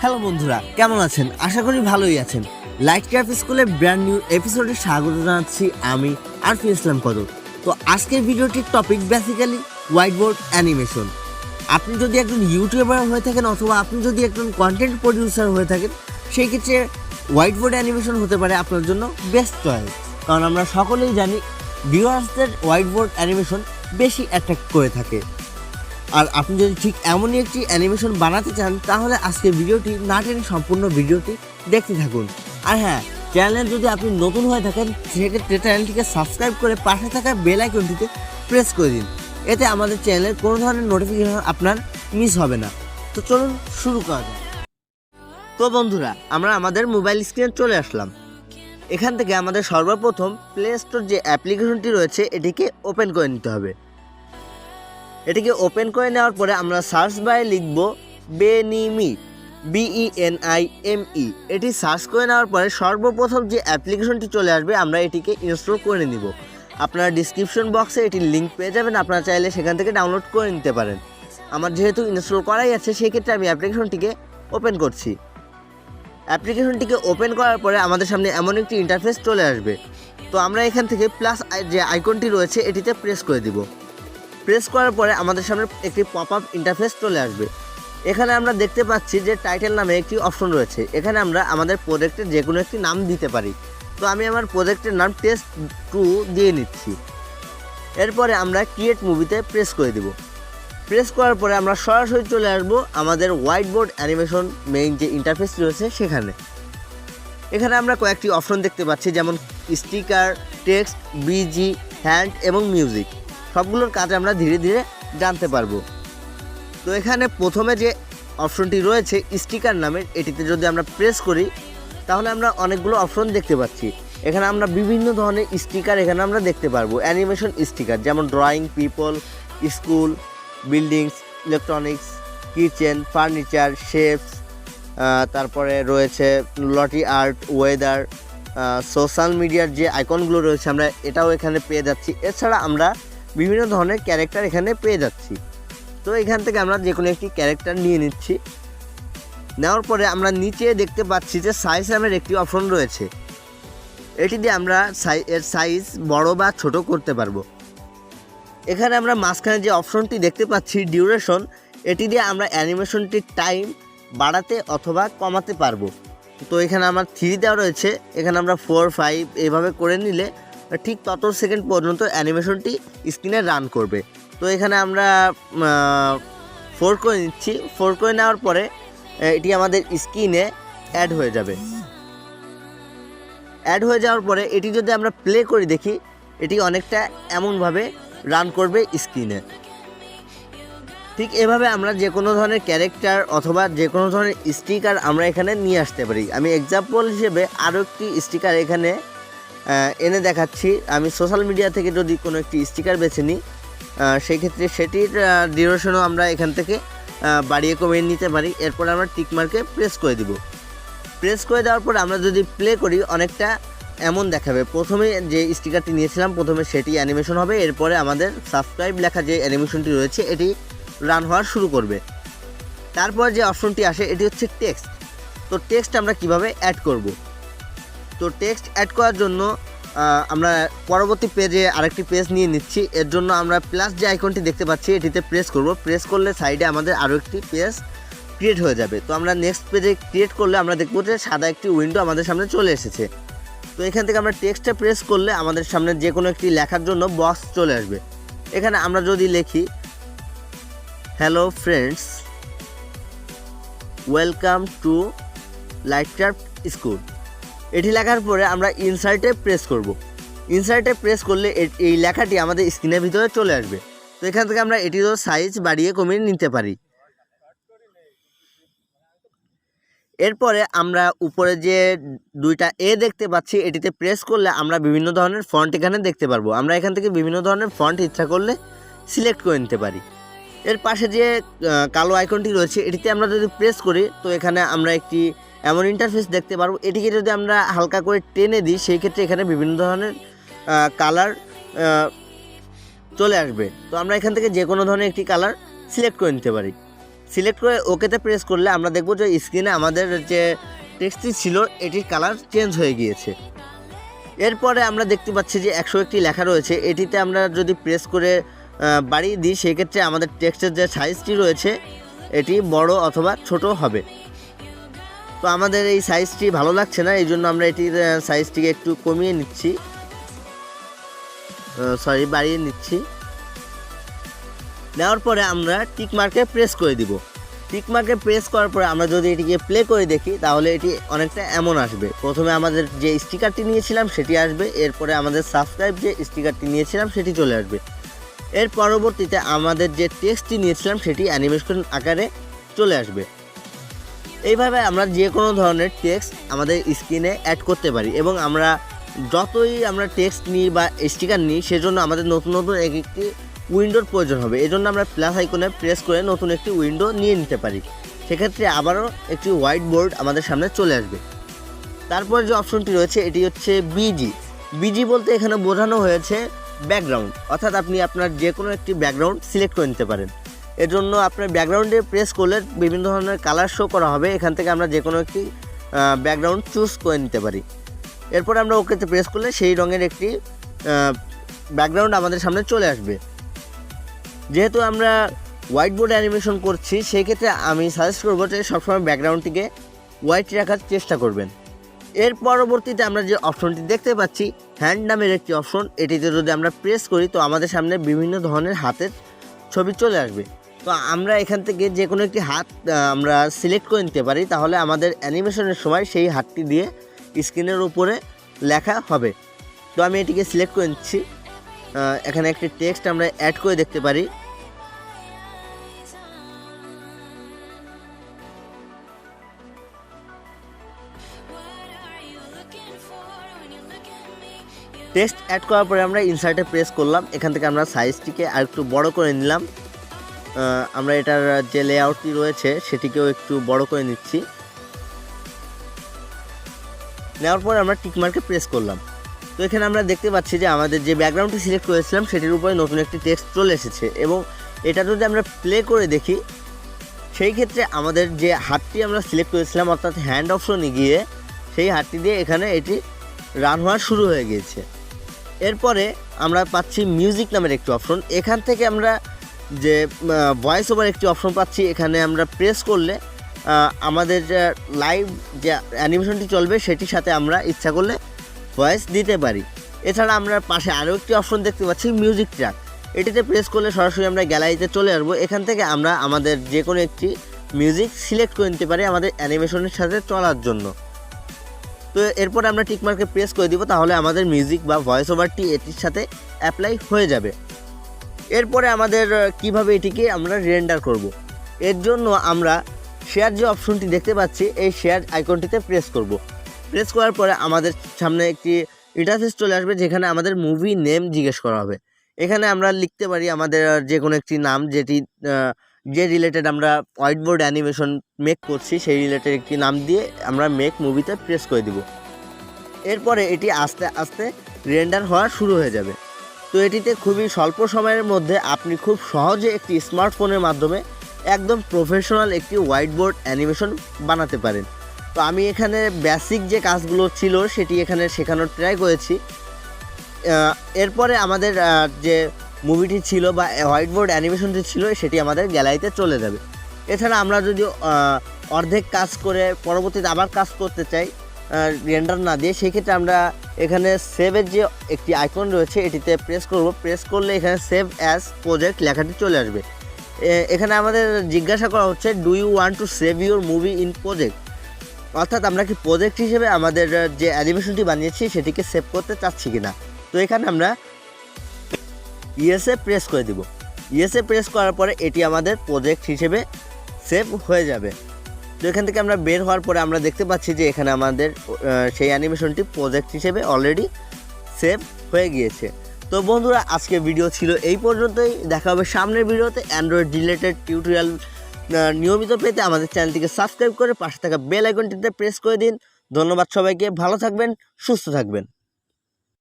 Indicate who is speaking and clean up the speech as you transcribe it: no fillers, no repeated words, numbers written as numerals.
Speaker 1: Hello বন্ধুরা, কেমন আছেন? আশা করি ভালোই আছেন। লাইটক্রাফট স্কুলের ব্র্যান্ড নিউ এপিসোডে স্বাগত জানাচ্ছি আমি আরফি ইসলাম কদর। তো আজকের ভিডিওটির টপিক বেসিক্যালি হোয়াইটবোর্ড অ্যানিমেশন। আপনি যদি একজন ইউটিউবার হয়ে থাকেন অথবা আপনি যদি একজন কন্টেন্ট প্রডিউসার হয়ে থাকেন, সেই ক্ষেত্রে হোয়াইটবোর্ড অ্যানিমেশন হতে পারে আপনার জন্য বেস্ট চয়েস। কারণ আমরা সকলেই জানি ভিউয়ার্সদের হোয়াইটবোর্ড অ্যানিমেশন বেশি অ্যাট্রাক্ট করে থাকে। আর আপনি যদি ঠিক এমনই একটি অ্যানিমেশন বানাতে চান তাহলে আজকের ভিডিওটি না টেনে সম্পূর্ণ ভিডিওটি দেখতে থাকুন। আর হ্যাঁ, চ্যানেলে যদি আপনি নতুন হয়ে থাকেন সেক্ষেত্রে চ্যানেলটিকে সাবস্ক্রাইব করে পাশে থাকা বেল আইকনটিতে প্রেস করে দিন। এতে আমাদের চ্যানেলের কোনো ধরনের নোটিফিকেশন আপনার মিস হবে না। তো চলুন শুরু করা যাক। তো বন্ধুরা, আমরা আমাদের মোবাইল স্ক্রিনে চলে আসলাম। এখান থেকে আমাদের সর্বপ্রথম প্লে স্টোর যে অ্যাপ্লিকেশনটি রয়েছে এটিকে ওপেন করে নিতে হবে। এটিকে ওপেন করে নেওয়ার পরে আমরা সার্চ বারে লিখব বেনিমি, BENIME। এটি সার্চ করে নেওয়ার পরে সর্বপ্রথম যে অ্যাপ্লিকেশনটি চলে আসবে আমরা এটিকে ইনস্টল করে নিব। আপনারা ডিসক্রিপশন বক্সে এটির লিঙ্ক পেয়ে যাবেন, আপনারা চাইলে সেখান থেকে ডাউনলোড করে নিতে পারেন। আমার যেহেতু ইনস্টল করাই আছে সেক্ষেত্রে আমি অ্যাপ্লিকেশনটিকে ওপেন করছি। অ্যাপ্লিকেশনটিকে ওপেন করার পরে আমাদের সামনে এমন একটি ইন্টারফেস চলে আসবে। তো আমরা এখান থেকে প্লাস যে আইকনটি রয়েছে এটিতে প্রেস করে দিব। প্রেস করার পরে আমাদের সামনে একটি পপ আপ ইন্টারফেস চলে আসবে। এখানে আমরা দেখতে পাচ্ছি যে টাইটেল নামে একটি অপশন রয়েছে। এখানে আমরা আমাদের প্রজেক্টের যে কোনো একটি নাম দিতে পারি। তো আমি আমার প্রজেক্টের নাম টেস্ট 2 দিয়ে নিচ্ছি। এরপরে আমরা ক্রিয়েট মুভিতে প্রেস করে দিব। প্রেস করার পরে আমরা সরাসরি চলে আসব আমাদের হোয়াইটবোর্ড অ্যানিমেশন মেইন যে ইন্টারফেস রয়েছে সেখানে। এখানে আমরা কয়েকটি অপশন দেখতে পাচ্ছি, যেমন স্টিকার, টেক্সট, বিজি, হ্যান্ড এবং মিউজিক। সবগুলোর কাজ আমরা ধীরে ধীরে জানতে পারবো। তো এখানে প্রথমে যে অপশনটি রয়েছে স্টিকার নামের, এটিতে যদি আমরা প্রেস করি তাহলে আমরা অনেকগুলো অপশন দেখতে পাচ্ছি। এখানে আমরা বিভিন্ন ধরনের স্টিকার এখানে আমরা দেখতে পারবো। অ্যানিমেশন স্টিকার যেমন drawing, people, school, buildings, electronics, kitchen, furniture, shapes, তারপরে রয়েছে লটি আর্ট, ওয়েদার, সোশ্যাল মিডিয়ার যে আইকনগুলো রয়েছে আমরা এটাও এখানে পেয়ে যাচ্ছি। এছাড়া আমরা বিভিন্ন ধরনের ক্যারেক্টার এখানে পেয়ে যাচ্ছি। তো এখান থেকে আমরা যে কোনো একটি ক্যারেক্টার নিয়ে নিচ্ছি। নেওয়ার পরে আমরা নিচে দেখতে পাচ্ছি যে সাইজ নামের একটি অপশন রয়েছে। এটি দিয়ে আমরা এর সাইজ বড় বা ছোট করতে পারবো। এখানে আমরা মাঝখানে যে অপশনটি দেখতে পাচ্ছি ডিউরেশন, এটি দিয়ে আমরা অ্যানিমেশনটির টাইম বাড়াতে অথবা কমাতে পারবো। তো এখানে আমার 3 দেওয়া রয়েছে, এখানে আমরা 4, 5 এভাবে করে নিলে ঠিক তত সেকেন্ড পর্যন্ত অ্যানিমেশনটি স্ক্রিনে রান করবে। তো এখানে আমরা 4 করে নিচ্ছি। 4 করে নেওয়ার পরে এটি আমাদের স্ক্রিনে অ্যাড হয়ে যাবে। অ্যাড হয়ে যাওয়ার পরে এটি যদি আমরা প্লে করে দেখি, এটি অনেকটা এমনভাবে রান করবে স্ক্রিনে। ঠিক এভাবে আমরা যে কোনো ধরনের ক্যারেক্টার অথবা যে কোনো ধরনের স্টিকার আমরা এখানে নিয়ে আসতে পারি। আমি এক্সাম্পল হিসেবে আরও একটি স্টিকার এখানে এনে দেখাচ্ছি। আমি সোশ্যাল মিডিয়া থেকে যদি কোনো একটি স্টিকার বেছে নিই সেই ক্ষেত্রে সেটির ডিউরেশনও আমরা এখান থেকে বাড়িয়ে কমিয়ে নিতে পারি। এরপর আমরা টিক মার্কে প্রেস করে দিব। প্রেস করে দেওয়ার পর আমরা যদি প্লে করি অনেকটা এমন দেখাবে। প্রথমে যে স্টিকারটি নিয়েছিলাম প্রথমে সেটি অ্যানিমেশন হবে, এরপরে আমাদের সাবস্ক্রাইব লেখা যে অ্যানিমেশনটি রয়েছে এটি রান হওয়া শুরু করবে। তারপর যে অপশনটি আসে এটি হচ্ছে টেক্সট। তো টেক্সট আমরা কিভাবে অ্যাড করব? তো টেক্সট অ্যাড করার জন্য আমরা পরবর্তী পেজে আরেকটি পেজ নিয়ে নিচ্ছি। এর জন্য আমরা প্লাস যে আইকনটি দেখতে পাচ্ছি এটিতে প্রেস করব। প্রেস করলে সাইডে আমাদের আরও একটি পেজ ক্রিয়েট হয়ে যাবে। তো আমরা নেক্সট পেজে ক্রিয়েট করলে আমরা দেখব যে সাদা একটি উইন্ডো আমাদের সামনে চলে এসেছে। তো এখান থেকে আমরা টেক্সটে প্রেস করলে আমাদের সামনে যে কোনো একটি লেখার জন্য বক্স চলে আসবে। এখানে আমরা যদি লিখি hello friends, welcome to Lightcraft school, এটি লেখার পরে আমরা ইনসার্টে প্রেস করব। ইনসার্টে প্রেস করলে এই লেখাটি আমাদের স্ক্রিনের ভিতরে চলে আসবে। তো এখান থেকে আমরা এটিরও সাইজ বাড়িয়ে কমিয়ে নিতে পারি। এরপরে আমরা উপরে যে 2টা এ দেখতে পাচ্ছি এটিতে প্রেস করলে আমরা বিভিন্ন ধরনের ফন্ট এখানে দেখতে পারবো। আমরা এখান থেকে বিভিন্ন ধরনের ফন্ট ইচ্ছা করলে সিলেক্ট করে নিতে পারি। এর পাশে যে কালো আইকনটি রয়েছে এটিতে আমরা যদি প্রেস করি তো এখানে আমরা একটি এমন ইন্টারফেস দেখতে পারবো। এটিকে যদি আমরা হালকা করে টেনে দিই সেই ক্ষেত্রে এখানে বিভিন্ন ধরনের কালার চলে আসবে। তো আমরা এখান থেকে যে কোনো ধরনের একটি কালার সিলেক্ট করে নিতে পারি। সিলেক্ট করে ওকেতে প্রেস করলে আমরা দেখব যে স্ক্রিনে আমাদের যে টেক্সটটি ছিল এটির কালার চেঞ্জ হয়ে গিয়েছে। এরপরে আমরা দেখতে পাচ্ছি যে 101টি লেখা রয়েছে, এটিতে আমরা যদি প্রেস করে বাড়িয়ে দিই সেক্ষেত্রে আমাদের টেক্সটের যে সাইজটি রয়েছে এটি বড় অথবা ছোট হবে। তো আমাদের এই সাইজটি ভালো লাগছে না, এই জন্য আমরা এটির সাইজটিকে একটু কমিয়ে নিচ্ছি, বাড়িয়ে নিচ্ছি। নেওয়ার পরে আমরা টিক মার্কে প্রেস করে দিব। টিক মার্কে প্রেস করার পরে আমরা যদি এটিকে প্লে করে দেখি তাহলে এটি অনেকটা এমন আসবে। প্রথমে আমাদের যে স্টিকারটি নিয়েছিলাম সেটি আসবে, এরপরে আমাদের সাবস্ক্রাইব যে স্টিকারটি নিয়েছিলাম সেটি চলে আসবে। এর পরবর্তীতে আমাদের যে টেক্সটটি নিয়েছিলাম সেটি অ্যানিমেশন আকারে চলে আসবে। এইভাবে আমরা যে কোনো ধরনের টেক্সট আমাদের স্ক্রিনে অ্যাড করতে পারি এবং আমরা যতই আমরা টেক্সট নিই বা স্টিকার নিই সেজন্য আমাদের নতুন নতুন একটি উইন্ডোর প্রয়োজন হবে। এজন্য আমরা প্লাস আইকনে প্রেস করে নতুন একটি উইন্ডো নিয়ে নিতে পারি। সেক্ষেত্রে আবারও একটি হোয়াইট বোর্ড আমাদের সামনে চলে আসবে। তারপর যে অপশনটি রয়েছে এটি হচ্ছে বিজি বলতে এখানে বোঝানো হয়েছে ব্যাকগ্রাউন্ড, অর্থাৎ আপনি আপনার যে কোনো একটি ব্যাকগ্রাউন্ড সিলেক্ট করে নিতে পারেন। এর জন্য আপনার ব্যাকগ্রাউন্ডে প্রেস করলে বিভিন্ন ধরনের কালার শো করা হবে, এখান থেকে আমরা যে কোনো একটি ব্যাকগ্রাউন্ড চুজ করে নিতে পারি। এরপর আমরা ওকেতে প্রেস করলে সেই রঙের একটি ব্যাকগ্রাউন্ড আমাদের সামনে চলে আসবে। যেহেতু আমরা হোয়াইট বোর্ড অ্যানিমেশন করছি সেই ক্ষেত্রে আমি সাজেস্ট করবো যে সবসময় ব্যাকগ্রাউন্ডটিকে হোয়াইট রাখার চেষ্টা করবেন। এর পরবর্তীতে আমরা যে অপশনটি দেখতে পাচ্ছি হ্যান্ড নামের একটি অপশন, এটিতে যদি আমরা প্রেস করি তো আমাদের সামনে বিভিন্ন ধরনের হাতের ছবি চলে আসবে। তো আমরা এখান থেকে যে কোনো একটি হাত আমরা সিলেক্ট করে নিতে পারি, তাহলে আমাদের অ্যানিমেশনের সময় সেই হাতটি দিয়ে স্ক্রিনের উপরে লেখা হবে। তো আমি এটিকে সিলেক্ট করে নিচ্ছি। এখানে একটি টেক্সট আমরা অ্যাড করে দেখতে পারি। টেক্সট অ্যাড করার পরে আমরা ইনসার্টে প্রেস করলাম, এখান থেকে আমরা সাইজটিকে আর একটু বড় করে নিলাম। আমরা এটার যে লেআউটটি রয়েছে সেটিকেও একটু বড় করে নিচ্ছি। নেওয়ার পরে আমরা টিক মার্কে প্রেস করলাম। তো এখানে আমরা দেখতে পাচ্ছি যে আমাদের যে ব্যাকগ্রাউন্ডটি সিলেক্ট করেছিলাম সেটির উপরে নতুন একটি টেক্সট চলে এসেছে এবং এটা যদি আমরা প্লে করে দেখি সেই ক্ষেত্রে আমাদের যে হাতটি আমরা সিলেক্ট করেছিলাম অর্থাৎ হ্যান্ড অপশনে গিয়ে সেই হাতটি দিয়ে এখানে এটি রান হওয়া শুরু হয়ে গিয়েছে। এরপরে আমরা পাচ্ছি মিউজিক নামের একটি অপশন, এখান থেকে আমরা যে ভয়েস ওভার একটি অপশন পাচ্ছি, এখানে আমরা প্রেস করলে আমাদের লাইভ যে অ্যানিমেশনটি চলবে সেটির সাথে আমরা ইচ্ছা করলে ভয়েস দিতে পারি। এছাড়া আমরা পাশে আরও একটি অপশন দেখতে পাচ্ছি মিউজিক ট্র্যাক, এটিতে প্রেস করলে সরাসরি আমরা গ্যালারিতে চলে আসবো। এখান থেকে আমরা আমাদের যে কোনো একটি মিউজিক সিলেক্ট করে নিতে পারি আমাদের অ্যানিমেশনের সাথে চলার জন্য। তো এরপর আমরা টিকমার্কে প্রেস করে দিব, তাহলে আমাদের মিউজিক বা ভয়েস ওভারটি এটির সাথে অ্যাপ্লাই হয়ে যাবে। এরপরে আমাদের কিভাবে এটিকে আমরা রেন্ডার করব, এর জন্য আমরা শেয়ার যে অপশনটি দেখতে পাচ্ছি এই শেয়ার আইকনটিতে প্রেস করব। প্রেস করার পরে আমাদের সামনে একটি ইন্টারফেস চলে আসবে যেখানে আমাদের মুভি নেম জিজ্ঞেস করা হবে। এখানে আমরা লিখতে পারি আমাদের যে কোনো একটি নাম যেটি যে রিলেটেড আমরা হোয়াইট বোর্ড অ্যানিমেশন মেক করছি সেই রিলেটেড একটি নাম দিয়ে আমরা মেক মুভিতে প্রেস করে দিব। এরপরে এটি আস্তে আস্তে রেন্ডার হওয়া শুরু হয়ে যাবে। তো এটিতে খুবই স্বল্প সময়ের মধ্যে আপনি খুব সহজে একটি স্মার্টফোনের মাধ্যমে একদম প্রফেশনাল একটি হোয়াইট বোর্ড অ্যানিমেশন বানাতে পারেন। তো আমি এখানে বেসিক যে কাজগুলো ছিল সেটি এখানে শেখানোর ট্রাই করেছি। এরপরে আমাদের যে মুভিটি ছিল বা হোয়াইট বোর্ড অ্যানিমেশনটি ছিল সেটি আমাদের গ্যালারিতে চলে যাবে। এছাড়া আমরা যদি অর্ধেক কাজ করে পরবর্তীতে আবার কাজ করতে চাই রেন্ডার না দিয়ে, সেক্ষেত্রে আমরা এখানে সেভের যে একটি আইকন রয়েছে এটিতে প্রেস করব। প্রেস করলে এখানে সেভ অ্যাজ প্রজেক্ট লেখাটি চলে আসবে। এখানে আমাদের জিজ্ঞাসা করা হচ্ছে do you want to save your movie in project, অর্থাৎ আমরা কি প্রজেক্ট হিসেবে আমাদের যে অ্যানিমেশনটি বানিয়েছি সেটিকে সেভ করতে চাচ্ছি কিনা। তো এখানে আমরা ইয়েসে প্রেস করে দিব। ইয়েসে প্রেস করার পরে এটি আমাদের প্রজেক্ট হিসেবে সেভ হয়ে যাবে। তো এখান থেকে আমরা বের হওয়ার পরে আমরা দেখতে পাচ্ছি যে এখানে আমাদের সেই অ্যানিমেশনটি প্রজেক্ট হিসেবে অলরেডি সেভ হয়ে গিয়েছে। তো বন্ধুরা আজকে ভিডিও ছিল এই পর্যন্তই, দেখা হবে সামনের ভিডিওতে। অ্যান্ড্রয়েড রিলেটেড টিউটোরিয়াল নিয়মিত পেতে আমাদের চ্যানেলটিকে সাবস্ক্রাইব করে পাশে থাকা বেল আইকনটিতে প্রেস করে দিন। ধন্যবাদ সবাইকে, ভালো থাকবেন, সুস্থ থাকবেন।